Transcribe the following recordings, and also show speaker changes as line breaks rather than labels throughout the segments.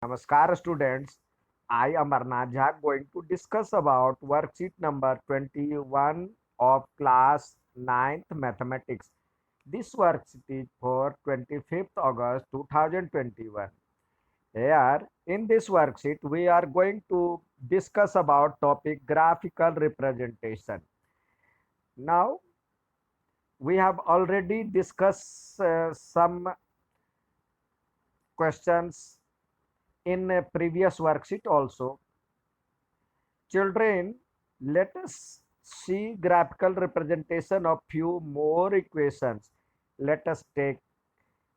Namaskar students, I Amarnath Jha going to discuss about worksheet number 21 of class 9th mathematics. This worksheet is for 25th August 2021. Here in this worksheet we are going to discuss about topic graphical representation. Now we have already discussed some questions in a previous worksheet also. Children, let us see graphical representation of few more equations. Let us take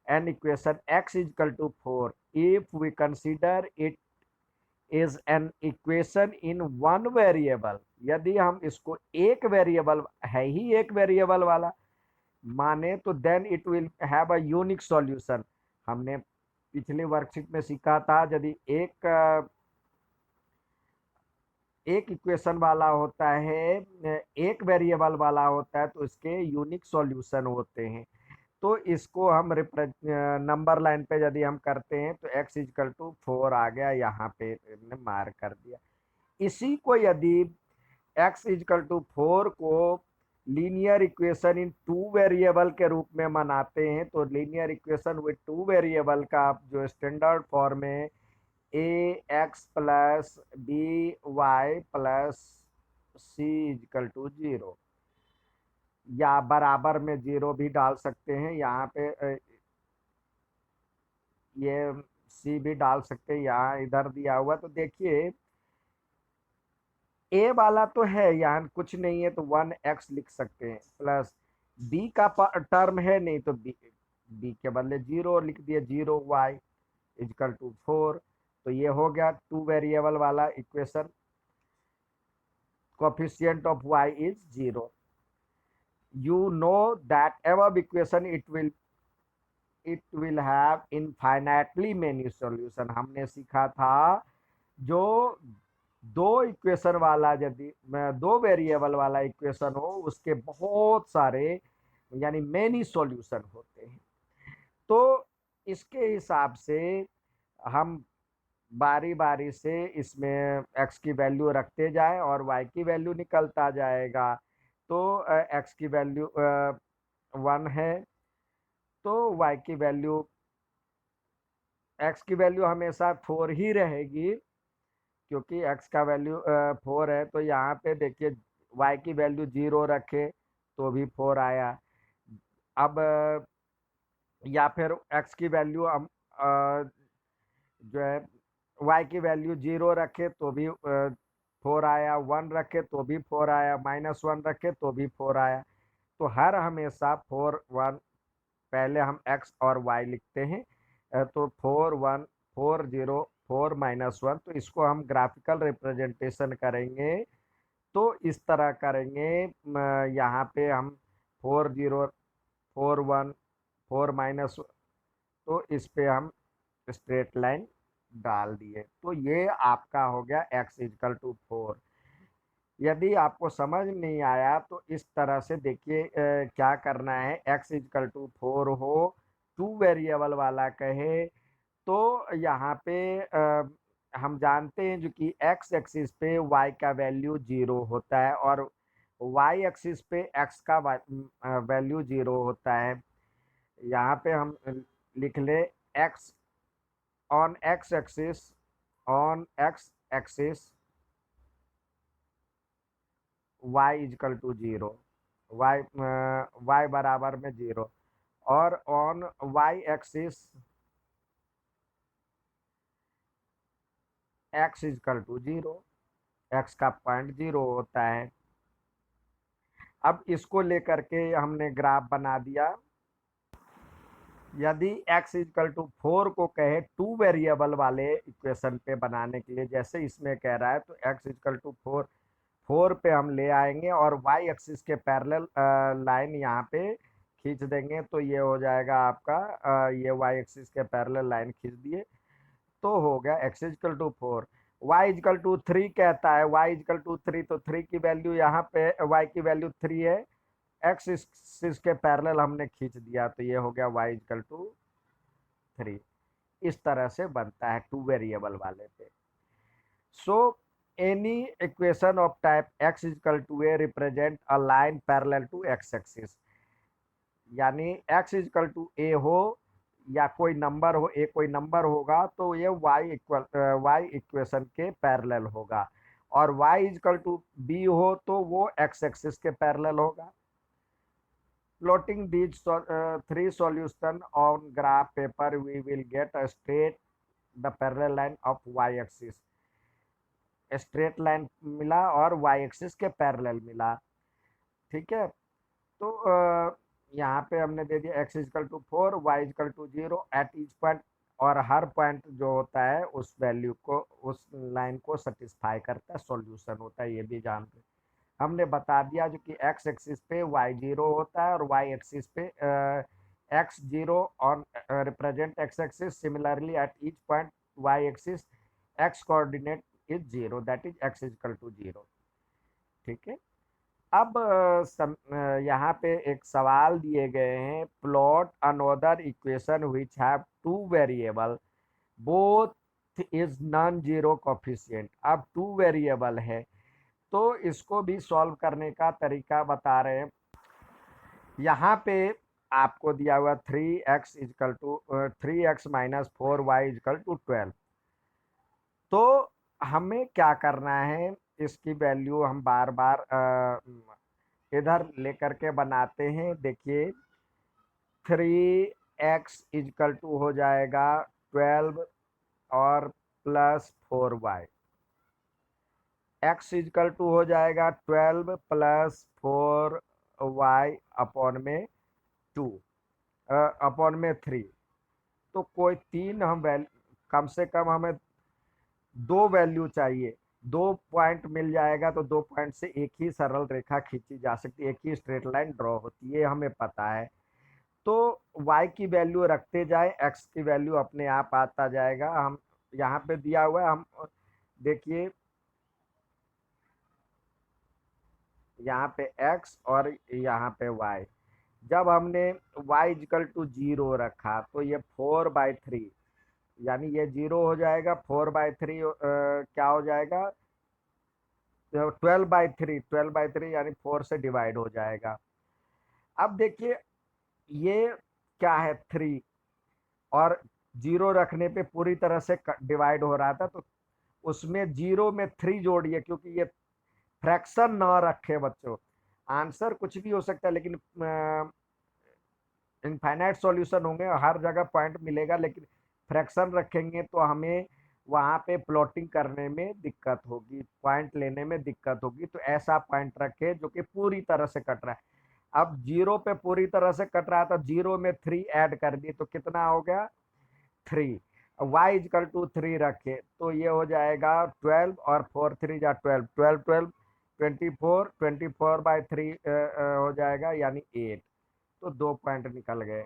an equation x is equal to 4. If we consider it is an equation in one variable, यदि हम इसको एक variable है ही एक variable वाला माने तो then it will have a unique solution. हमने पिछले वर्कशीट में सीखा था यदि एक इक्वेशन वाला होता है, एक वेरिएबल वाला होता है तो इसके यूनिक सॉल्यूशन होते हैं. तो इसको हम नंबर लाइन पे यदि हम करते हैं तो x इजकल टू 4 आ गया, यहाँ पे मार्क कर दिया. इसी को यदि x इजकल टू 4 को linear equation in two variable के रूप में मनाते हैं तो linear equation with two variable का जो स्टैंडर्ड फॉर्म है A X plus B Y plus C equal to 0, या बराबर में 0 भी डाल सकते हैं. यहाँ पे ये सी भी डाल सकते हैं, यहाँ इधर दिया हुआ. तो देखिए ए वाला तो है, यहाँ कुछ नहीं है तो 1x लिख सकते हैं, प्लस बी का टर्म है नहीं तो बी के बदले 0 लिख दिए, 0y इजकल टू 4. तो ये हो गया टू वेरिएबल वाला equation. Coefficient of y is 0. You know that above equation it will have infinitely many solution. हमने सीखा था जो दो इक्वेशन वाला यदि दो वेरिएबल वाला इक्वेशन हो उसके बहुत सारे यानी मेनी सॉल्यूशन होते हैं. तो इसके हिसाब से हम बारी बारी से इसमें x की वैल्यू रखते जाएं और y की वैल्यू निकलता जाएगा. तो x की वैल्यू 1 है तो y की वैल्यू x की वैल्यू हमेशा 4 ही रहेगी, क्योंकि x का वैल्यू 4 है. तो यहाँ पे देखिए y की वैल्यू 0 रखे तो भी 4 आया. अब या फिर x की वैल्यू हम जो है y की वैल्यू 0 रखे तो भी 4 आया, 1 रखे तो भी 4 आया, -1 रखे तो भी 4 आया. तो हर हमेशा 4 1 पहले हम x और y लिखते हैं. तो 4 1 4 0 4 -1. तो इसको हम ग्राफिकल रिप्रेजेंटेशन करेंगे तो इस तरह करेंगे. यहाँ पे हम 4 0 4 1 4 -1, तो इस पे हम स्ट्रेट लाइन डाल दिए. तो ये आपका हो गया x इजकल टू 4. यदि आपको समझ नहीं आया तो इस तरह से देखिए क्या करना है. x इजकल टू 4 हो, टू वेरिएबल वाला कहे तो यहाँ पे हम जानते हैं जो कि x एक्सिस पे y का वैल्यू 0 होता है और y एक्सिस पे x का वैल्यू 0 होता है. यहाँ पे हम लिख ले x on x axis y equal to 0, y बराबर में 0, और on y axis x equal to 0, x का पॉइंट 0 होता है. अब इसको लेकर के हमने ग्राफ बना दिया. यदि x इजकल टू 4 को कहे टू वेरिएबल वाले इक्वेशन पे बनाने के लिए, जैसे इसमें कह रहा है, तो x इजकल टू 4 पे हम ले आएंगे और y एक्सिस के पैरेलल लाइन यहाँ पे खींच देंगे. तो ये हो जाएगा आपका ये y एक्सिस के पैरेलल लाइन खींच दिए तो हो गया x equal to 4. y equal to 3 कहता है, y इजकल टू 3, तो 3 की वैल्यू यहाँ पे y की वैल्यू 3 है, x एक्सिस के पैरेलल हमने खींच दिया तो ये हो गया y इजकल टू 3. इस तरह से बनता है 2 वेरिएबल वाले पे। So any equation of type x equal to A represent a line parallel to x axis, यानी x इजकल टू ए हो या कोई नंबर हो, ए कोई नंबर होगा तो ये y इक्वेशन के पैरेलल होगा, और y इजकल टू b हो तो वो x एक्सिस के पैरेलल होगा। Plotting these three solutions on graph paper, we will get a straight the parallel line of y-axis. Straight line मिला और y-axis के पैरेलल मिला। ठीक है, तो यहाँ पे हमने दे दिया x equal to 4, y equal to 0 at each point, और हर पॉइंट जो होता है उस वैल्यू को, उस लाइन को सेटिस्फाई करता है, सॉल्यूशन होता है, ये भी जानते हमने बता दिया। जो कि x एक्सिस पे y0 होता है और y एक्सिस पे x0 on represent x axis, similarly at each point y axis x coordinate is 0, that is x equal to 0। ठीक है, अब यहाँ पे एक सवाल दिए गए हैं, plot another equation which have 2 variable both is non zero coefficient. अब 2 वेरिएबल है तो इसको भी सॉल्व करने का तरीका बता रहे हैं। यहाँ पे आपको दिया हुआ 3x equal to 3x minus 4y equal to 12। तो हमें क्या करना है, इसकी वैल्यू हम बार बार इधर लेकर के बनाते हैं। देखिए 3x इजकल टू हो जाएगा 12 और plus 4y, x equal to हो जाएगा 12 प्लस 4y अपॉन में 2 अपॉन में 3। तो कोई तीन हम कम से कम हमें 2 वैल्यू चाहिए, 2 पॉइंट मिल जाएगा तो 2 पॉइंट से एक ही सरल रेखा खींची जा सकती है, एक ही स्ट्रेट लाइन ड्रॉ होती है, हमें पता है। तो y की वैल्यू रखते जाए, x की वैल्यू अपने आप आता जाएगा। हम यहाँ पे दिया हुआ है, हम देखिए यहाँ पे x और यहाँ पे y। जब हमने y इजकल टू 0 रखा तो ये 4/3, यानी ये 0 हो जाएगा, 4/3 क्या हो जाएगा, 12/3 यानी 4 से डिवाइड हो जाएगा। अब देखिए ये क्या है, 3, और 0 रखने पे पूरी तरह से डिवाइड हो रहा था, तो उसमें 0 में 3 जोड़िए, क्योंकि ये फ्रैक्शन ना रखे बच्चों। आंसर कुछ भी हो सकता है, लेकिन इनफाइनाइट सॉल्यूशन होंगे, हर जगह पॉइंट मिलेगा, लेकिन फ्रैक्शन रखेंगे तो हमें वहाँ पे प्लॉटिंग करने में दिक्कत होगी, पॉइंट लेने में दिक्कत होगी। तो ऐसा पॉइंट रखे जो कि पूरी तरह से कट रहा है। अब 0 पे पूरी तरह से कट रहा था, 0 में 3 ऐड कर दिए तो कितना हो गया, 3। y इजकल टू 3 रखे तो ये हो जाएगा 12 और 4 3 जा 12, 12 12 24, 24/3 हो जाएगा, यानी 8। तो 2 पॉइंट निकल गए।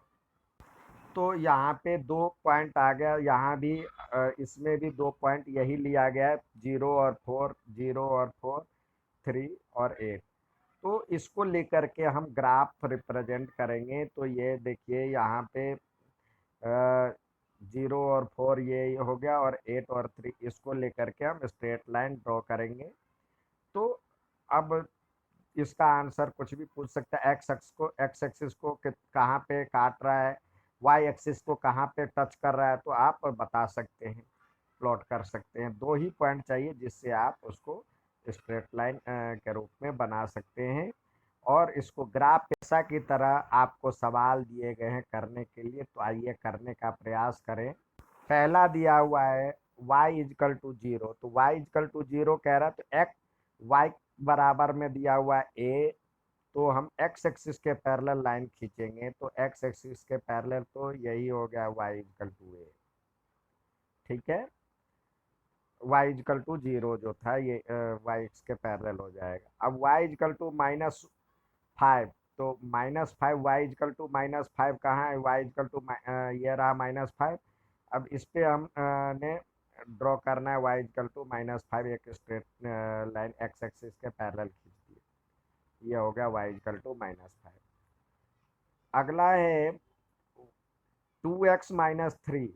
तो यहाँ पे 2 पॉइंट आ गया, यहाँ भी इसमें भी 2 पॉइंट यही लिया गया है, 0 और 4, 0 और 4, 3 और 8। तो इसको लेकर के हम ग्राफ रिप्रेजेंट करेंगे। तो ये देखिए यहाँ पे 0 और 4 ये हो गया, और 8 और 3, इसको लेकर के हम स्ट्रेट लाइन ड्रॉ करेंगे। तो अब इसका आंसर कुछ भी पूछ सकता है, एक्स एक्सिस को कहाँ पे काट रहा है, वाई एक्सिस को कहाँ पे टच कर रहा है, तो आप बता सकते हैं, प्लॉट कर सकते हैं। 2 ही पॉइंट चाहिए जिससे आप उसको स्ट्रेट लाइन के रूप में बना सकते हैं। और इसको ग्राफ पेशा की तरह आपको सवाल दिए गए हैं करने के लिए, तो आइए करने का प्रयास करें। पहला दिया हुआ है y इजकल टू 0, तो y इजकल टू 0 कह रहा है, तो x y बराबर में दिया हुआ है a, तो हम x एक्सिस के पैरेलल लाइन खींचेंगे, तो x एक्सिस के पैरेलल तो यही हो गया y इजकल टू a। ठीक है, y इजकल टू 0 जो था ये y एक्स के पैरेलल हो जाएगा। अब y इजकल टू -5, तो -5 y इजकल टू -5 कहाँ है, y इजकल टू ये रहा -5। अब इस पे हम ने ड्रॉ करना है y इजकल टू -5, एक स्ट्रेट लाइन x एक्सिस के पैरेलल खींच दिए, ये हो गया y इजकल टू -5। अगला है 2x - 3,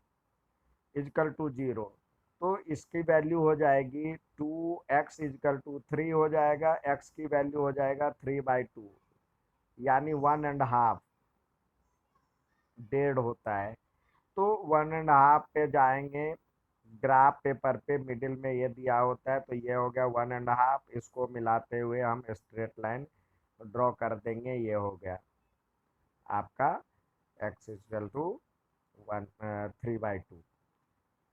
इजकल टू 0, तो इसकी वैल्यू हो जाएगी 2x इजकल टू 3 हो जाएगा, x की वैल्यू हो जाएगा 3/2, यानी 1.5, डेढ़ होता है। तो 1.5 पे जाएंगे, ग्राफ पेपर पे मिडिल में ये दिया होता है, तो ये हो गया 1.5, इसको मिलाते हुए हम स्ट्रेट लाइन ड्रॉ कर देंगे, ये हो गया आपका x इजकल टू 3/2।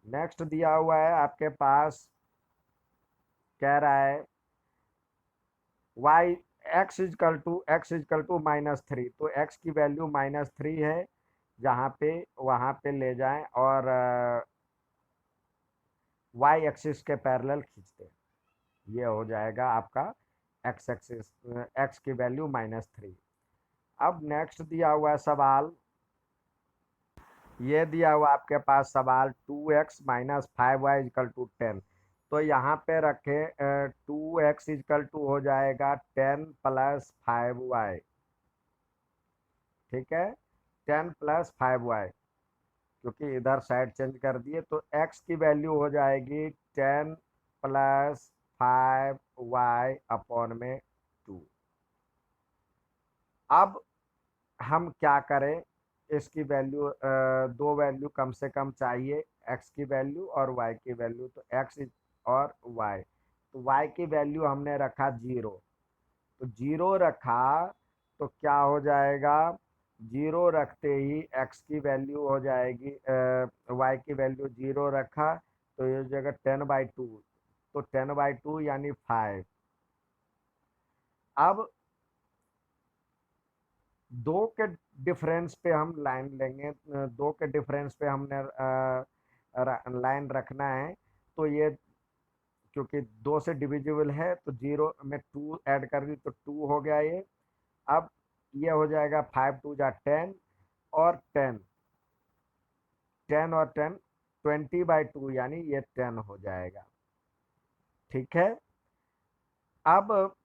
नेक्स्ट दिया हुआ है आपके पास, कह रहा है y x इजकल टू -3, तो x की वैल्यू -3 है, जहाँ पे वहाँ पे ले जाएं और y एक्सिस के पैरेलल खींच दें, ये हो जाएगा आपका x एक्सिस, x की वैल्यू -3। अब नेक्स्ट दिया हुआ है सवाल, ये दिया हुआ आपके पास सवाल 2x - 5y इजकल टू 10, तो यहाँ पे रखे 2x इजकल टू हो जाएगा 10 + 5y, ठीक है, 10 + 5y, क्योंकि इधर साइड चेंज कर दिए, तो x की वैल्यू हो जाएगी 10 + 5y अपॉन में 2। अब हम क्या करें, इसकी वैल्यू दो वैल्यू कम से कम चाहिए, x की वैल्यू और y की वैल्यू, तो x और y, तो y की वैल्यू हमने रखा 0, तो 0 रखा तो क्या हो जाएगा, 0 रखते ही x की वैल्यू हो जाएगी, y की वैल्यू 0 रखा तो ये जगह 10/2, तो 10/2 यानी 5। अब दो के डिफरेंस पे हम लाइन लेंगे, दो के डिफरेंस पे हमने लाइन रखना है, तो ये क्योंकि दो से डिविजिबल है, तो 0 में 2 ऐड कर दी तो 2 हो गया ये। अब ये हो जाएगा 5 2 जा 10 और 10, 10 और 10 20/2, यानी ये 10 हो जाएगा, ठीक है। अब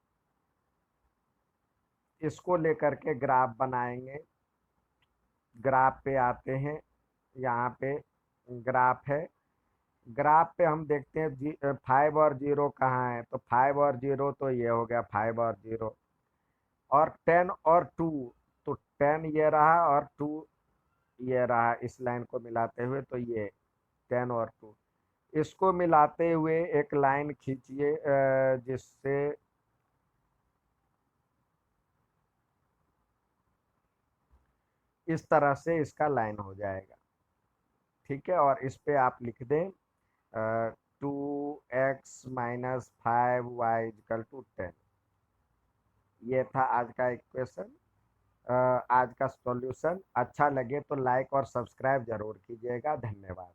इसको लेकर के ग्राफ बनाएंगे, ग्राफ पे आते हैं, यहाँ पे ग्राफ है, ग्राफ पे हम देखते हैं 5 और 0 कहाँ है, तो 5 और 0 तो ये हो गया 5 और 0, और 10 और 2, तो 10 ये रहा और 2 ये रहा, इस लाइन को मिलाते हुए, तो ये 10 और 2, इसको मिलाते हुए एक लाइन खींचिए, जिससे इस तरह से इसका लाइन हो जाएगा, ठीक है, और इस पे आप लिख दें 2x - 5y इजकल टू 10। ये था आज का इक्वेशन, आज का सॉल्यूशन। अच्छा लगे तो लाइक और सब्सक्राइब जरूर कीजिएगा। धन्यवाद।